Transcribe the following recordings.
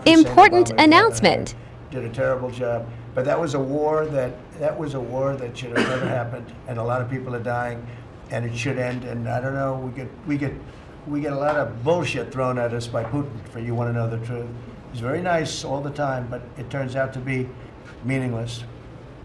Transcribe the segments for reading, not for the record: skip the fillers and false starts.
Important announcement. Did a terrible job. But that was a war that should have never happened, and a lot of people are dying, and it should end. And I don't know, we get a lot of bullshit thrown at us by Putin. For you want to know the truth, he's very nice all the time, but it turns out to be meaningless.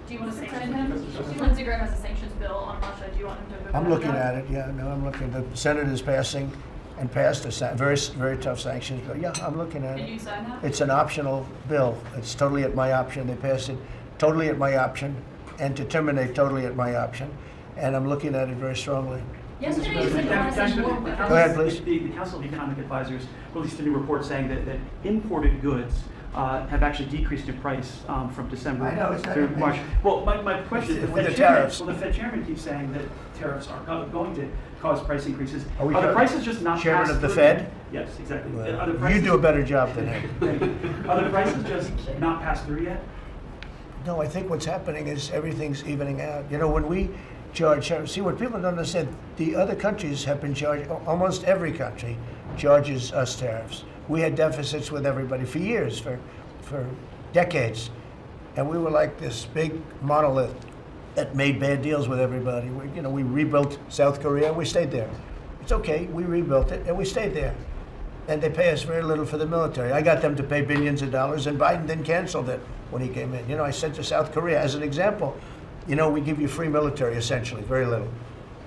Do you want to sanction him? Lindsey Graham has a sanctions bill on Russia. Do you want him to vote? I'm looking at it. Yeah, no, I'm looking. The Senate is passing and passed a very tough sanctions bill. Yeah, I'm looking at it. Can you sign that? It's an optional bill. It's totally at my option. They passed it totally at my option, and to terminate totally at my option. And I'm looking at it very strongly. Yesterday you said you want to send more weapons. Go ahead, please. The Council of Economic Advisors released a new report saying that imported goods have actually decreased in price from December I know, it's not through amazing. March. Well, my question is, With the tariffs. Well, the Fed chairman keeps saying that tariffs are going to cause price increases. Are we the talking prices just not chairman passed of the through Fed? yet? Yes, exactly. Well, Are the prices, you do a better job than him. Are the prices just not passed through yet? No, I think what's happening is everything's evening out. You know, when we charge, see what people don't understand, the other countries have been charged, almost every country charges us tariffs. We had deficits with everybody for years, for decades. And we were like this big monolith that made bad deals with everybody. We rebuilt South Korea and we stayed there. It's okay, we rebuilt it and we stayed there. And they pay us very little for the military. I got them to pay billions of dollars, and Biden then canceled it when he came in. I said to South Korea, as an example, we give you free military, essentially, very little.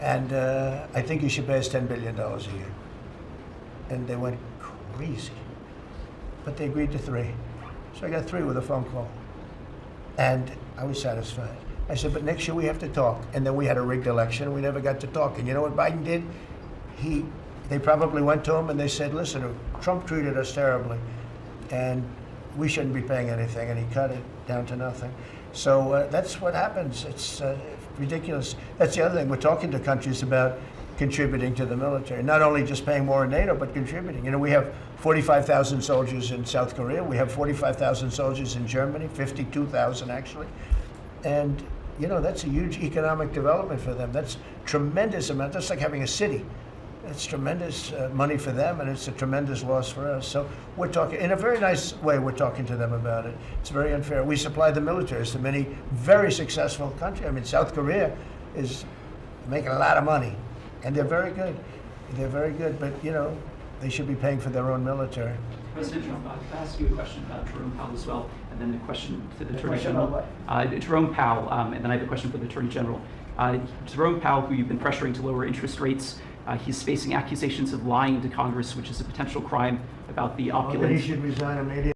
And I think you should pay us $10 billion a year. And they went crazy. But they agreed to 3. So I got 3 with a phone call. And I was satisfied. I said, but next year we have to talk. And then we had a rigged election, and we never got to talk. And you know what Biden did? They probably went to him and they said, listen, Trump treated us terribly, and we shouldn't be paying anything, and he cut it down to nothing. So that's what happens. It's ridiculous. That's the other thing. We're talking to countries about contributing to the military, not only just paying more in NATO, but contributing. We have 45,000 soldiers in South Korea. We have 45,000 soldiers in Germany, 52,000 actually. And, that's a huge economic development for them. That's tremendous amount. That's like having a city. It's tremendous money for them, and it's a tremendous loss for us. So we're talking, in a very nice way, we're talking to them about it. It's very unfair. We supply the militaries to many very successful countries. I mean, South Korea is making a lot of money, and they're very good. They're very good, but, they should be paying for their own military. President Trump, I'll ask you a question about Jerome Powell as well, and then a question to the Attorney question General. about Jerome Powell, and then I have a question for the Attorney General. Jerome Powell, who you've been pressuring to lower interest rates, he's facing accusations of lying to Congress, which is a potential crime about the opulence. He should resign immediately.